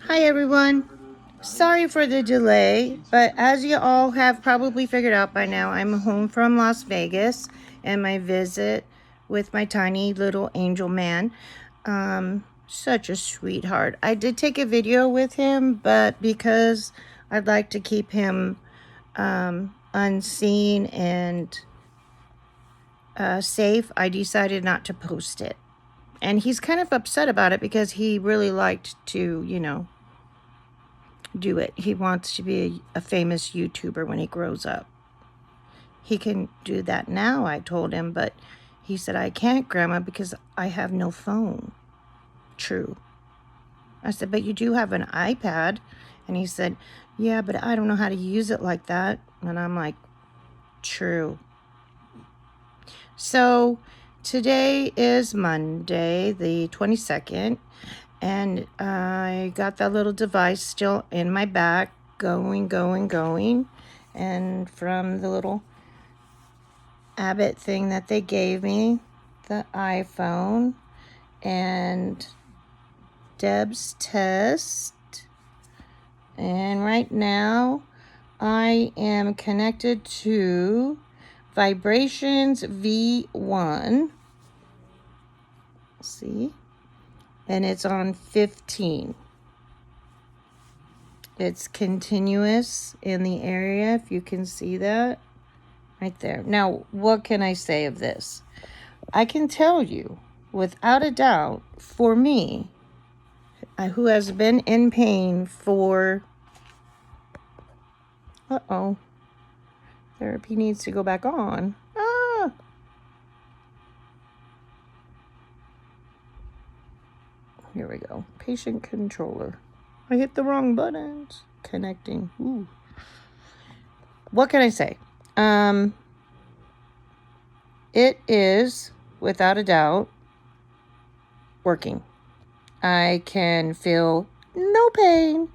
Hi everyone. Sorry for the delay, but as you all have probably figured out by now, I'm home from Las Vegas and my visit with my tiny little angel man. Such a sweetheart. I did take a video with him, but because I'd like to keep him unseen and safe, I decided not to post it. And he's kind of upset about it because he really liked to, do it. He wants to be a famous YouTuber when he grows up. He can do that now, I told him, but he said, I can't, Grandma, because I have no phone. True. I said, but you do have an iPad. And he said, yeah, but I don't know how to use it like that. And I'm like, true. So today is Monday, the 22nd. And I got that little device still in my back, going. And from the little Abbott thing that they gave me, the iPhone, and Deb's test. And right now, I am connected to Vibrations V1. See? And it's on 15. It's continuous in the area, if you can see that right there. Now, what can I say of this? I can tell you, without a doubt, for me, who has been in pain for, therapy needs to go back on. Here we go. Patient controller. I hit the wrong buttons. Connecting. Ooh. What can I say? It is, without a doubt, working. I can feel no pain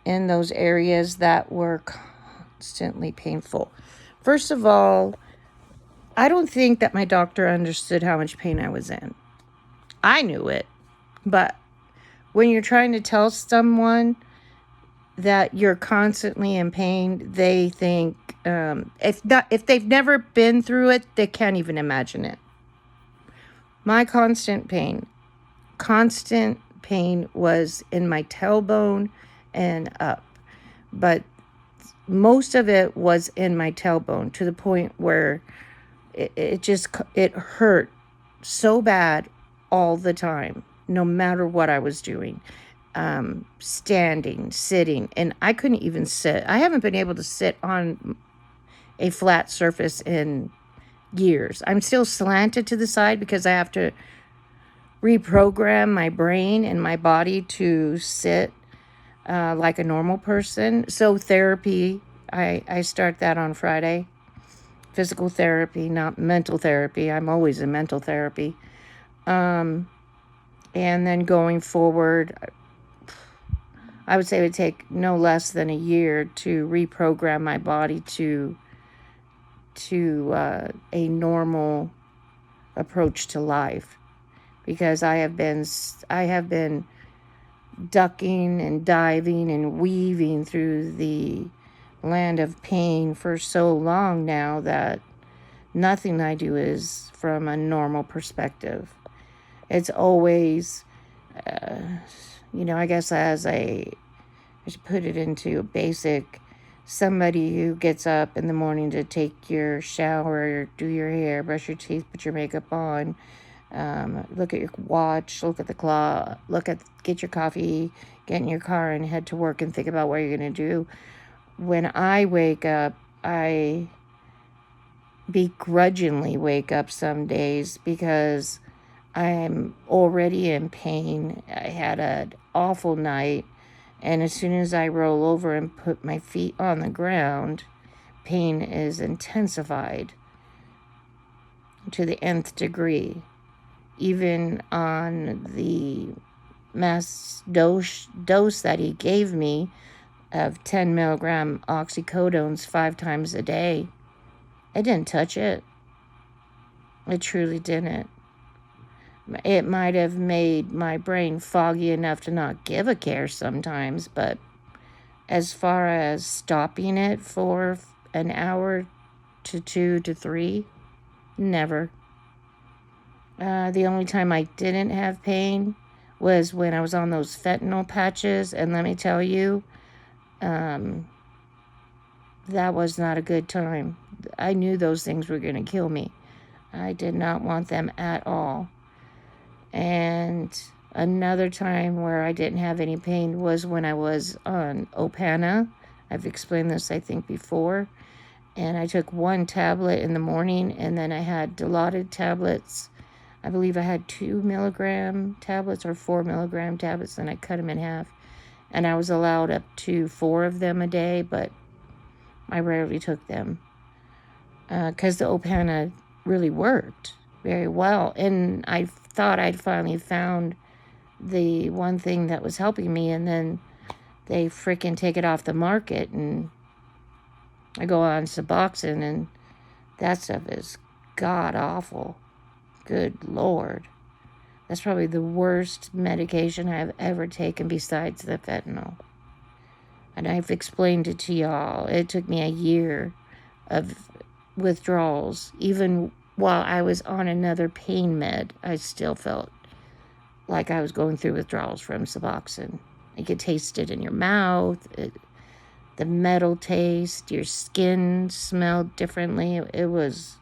in those areas that were constantly painful. First of all, I don't think that my doctor understood how much pain I was in. I knew it, but when you're trying to tell someone that you're constantly in pain, they think, if they've never been through it, they can't even imagine it. My constant pain was in my tailbone and up, but most of it was in my tailbone to the point where it hurt so bad all the time, no matter what I was doing. Standing, sitting, and I couldn't even sit. I haven't been able to sit on a flat surface in years. I'm still slanted to the side because I have to reprogram my brain and my body to sit like a normal person. So therapy, I start that on Friday. Physical therapy, not mental therapy. I'm always in mental therapy. And then going forward, I would say it would take no less than a year to reprogram my body to a normal approach to life, because I have been ducking and diving and weaving through the land of pain for so long now that nothing I do is from a normal perspective. It's always, I guess I should put it into a basic, somebody who gets up in the morning to take your shower, do your hair, brush your teeth, put your makeup on, look at your watch, look at the clock, get your coffee, get in your car and head to work and think about what you're going to do. When I wake up, I begrudgingly wake up some days because I'm already in pain. I had an awful night, and as soon as I roll over and put my feet on the ground, pain is intensified to the nth degree. Even on the mass dose that he gave me of 10 milligram oxycodones 5 times a day, I didn't touch it. I truly didn't. It might have made my brain foggy enough to not give a care sometimes, but as far as stopping it for an hour to 2 to 3, never. The only time I didn't have pain was when I was on those fentanyl patches, and let me tell you, that was not a good time. I knew those things were going to kill me. I did not want them at all. And another time where I didn't have any pain was when I was on Opana. I've explained this, I think, before. And I took one tablet in the morning, and then I had Dilaudid tablets. I believe I had 2 milligram tablets or 4 milligram tablets, and I cut them in half. And I was allowed up to 4 of them a day, but I rarely took them because the Opana really worked very well. And I thought I'd finally found the one thing that was helping me, and then they freaking take it off the market, and I go on Suboxone, and that stuff is god-awful. Good Lord. That's probably the worst medication I've ever taken besides the fentanyl. And I've explained it to y'all. It took me a year of withdrawals. Even while I was on another pain med, I still felt like I was going through withdrawals from Suboxone. You could taste it in your mouth, the metal taste, your skin smelled differently. It was,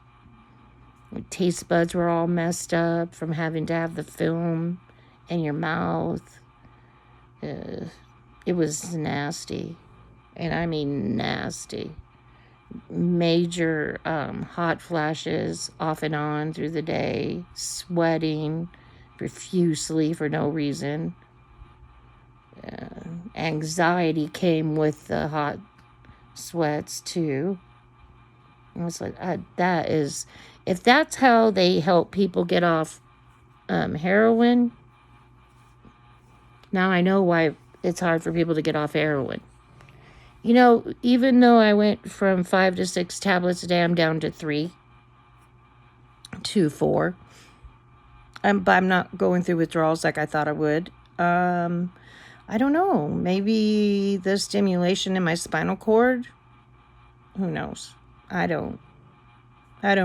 your taste buds were all messed up from having to have the film in your mouth. It was nasty, and I mean nasty. Major hot flashes off and on through the day, sweating profusely for no reason. Anxiety came with the hot sweats too. I was like, that is, if that's how they help people get off heroin, now I know why it's hard for people to get off heroin. You know, even though I went from 5 to 6 tablets a day, I'm down to 3 to 4. But I'm not going through withdrawals like I thought I would. I don't know. Maybe the stimulation in my spinal cord? Who knows? I don't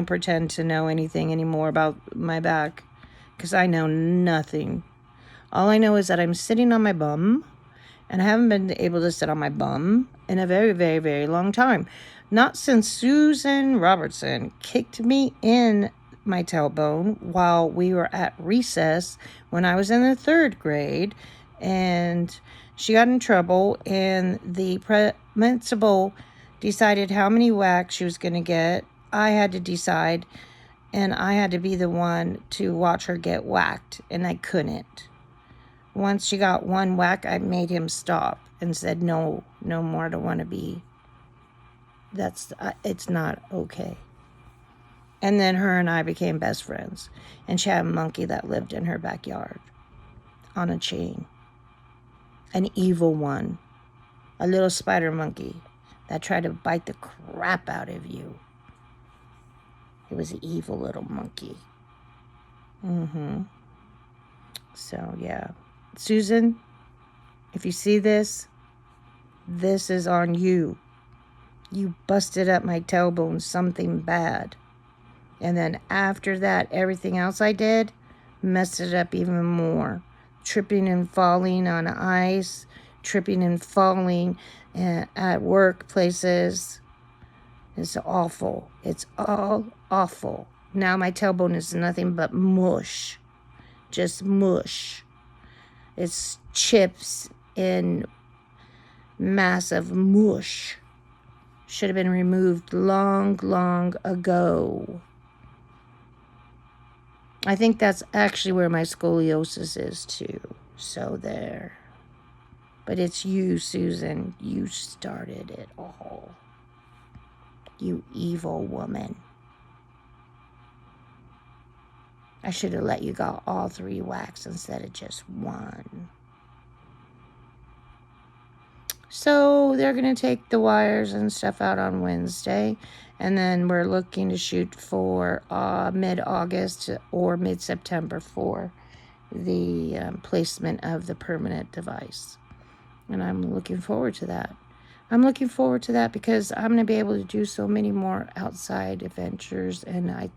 pretend to know anything anymore about my back because I know nothing. All I know is that I'm sitting on my bum, and I haven't been able to sit on my bum in a very, very, very long time. Not since Susan Robertson kicked me in my tailbone while we were at recess when I was in the 3rd grade, and she got in trouble, and the principal decided how many whacks she was going to get. I had to decide, and I had to be the one to watch her get whacked, and I couldn't. Once she got one whack, I made him stop and said, no more, I don't want to be. It's not okay. And then her and I became best friends. And she had a monkey that lived in her backyard on a chain. An evil one. A little spider monkey that tried to bite the crap out of you. It was an evil little monkey. So, yeah. Susan, if you see this is on you. You busted up my tailbone something bad. And then after that, everything else I did messed it up even more. Tripping and falling on ice, tripping and falling at workplaces. It's awful. It's all awful. Now my tailbone is nothing but mush. Just mush. It's chips in massive mush. Should have been removed long, long ago. I think that's actually where my scoliosis is too. So there. But it's you, Susan. You started it all. You evil woman. I should have let you go all 3 whacks instead of just 1. So they're going to take the wires and stuff out on Wednesday. And then we're looking to shoot for mid-August or mid-September for the placement of the permanent device. And I'm looking forward to that. I'm looking forward to that because I'm going to be able to do so many more outside adventures. And I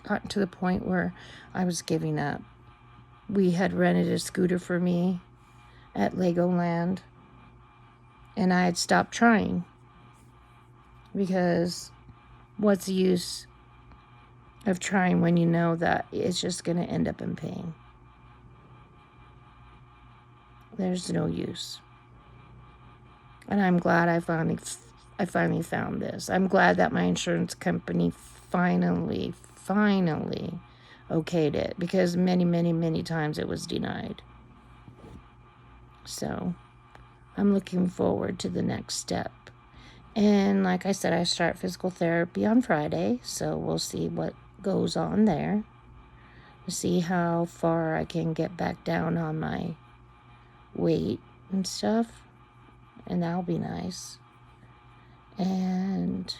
got to the point where I was giving up. We had rented a scooter for me at Legoland. And I had stopped trying. Because what's the use of trying when you know that it's just going to end up in pain? There's no use. And I'm glad I finally found this. I'm glad that my insurance company finally okayed it, because many times it was denied. So I'm looking forward to the next step. And like I said, I start physical therapy on Friday, so we'll see what goes on there. See how far I can get back down on my weight and stuff. And that'll be nice. And,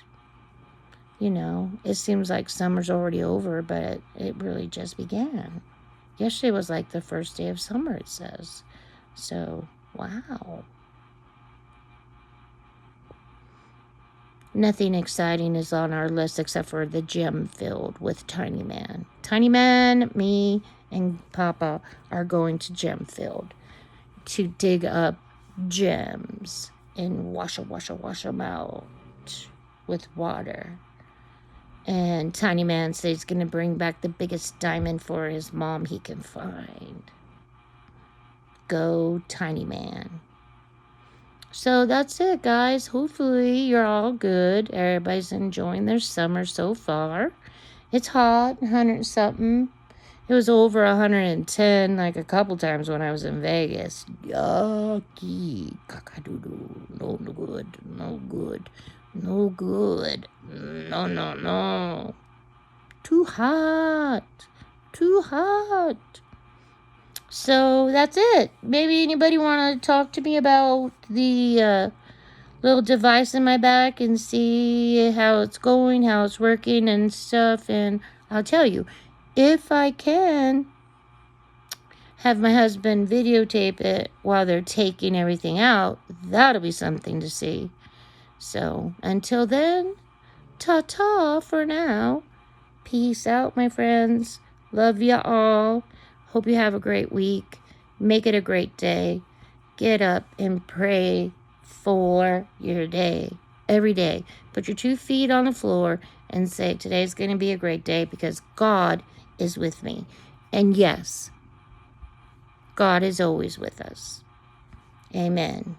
you know, it seems like summer's already over, but it really just began. Yesterday was like the first day of summer, it says. So, wow. Nothing exciting is on our list except for the gem filled with Tiny Man. Tiny Man, me, and Papa are going to gem filled to dig up gems and wash them out with water. And Tiny Man says he's going to bring back the biggest diamond for his mom he can find. Go Tiny Man. So that's it, guys. Hopefully you're all good. Everybody's enjoying their summer so far. It's hot, 100 something. It was over 110 like a couple times when I was in Vegas. Yucky. Cock-a-doodle. No good. No good. No good. No. Too hot. Too hot. So that's it. Maybe anybody want to talk to me about the little device in my back and see how it's going, how it's working and stuff. And I'll tell you, if I can have my husband videotape it while they're taking everything out, that'll be something to see. So until then, ta-ta for now. Peace out, my friends. Love ya all. Hope you have a great week. Make it a great day. Get up and pray for your day. Every day. Put your 2 feet on the floor and say, today's going to be a great day because God is with me. And yes, God is always with us. Amen.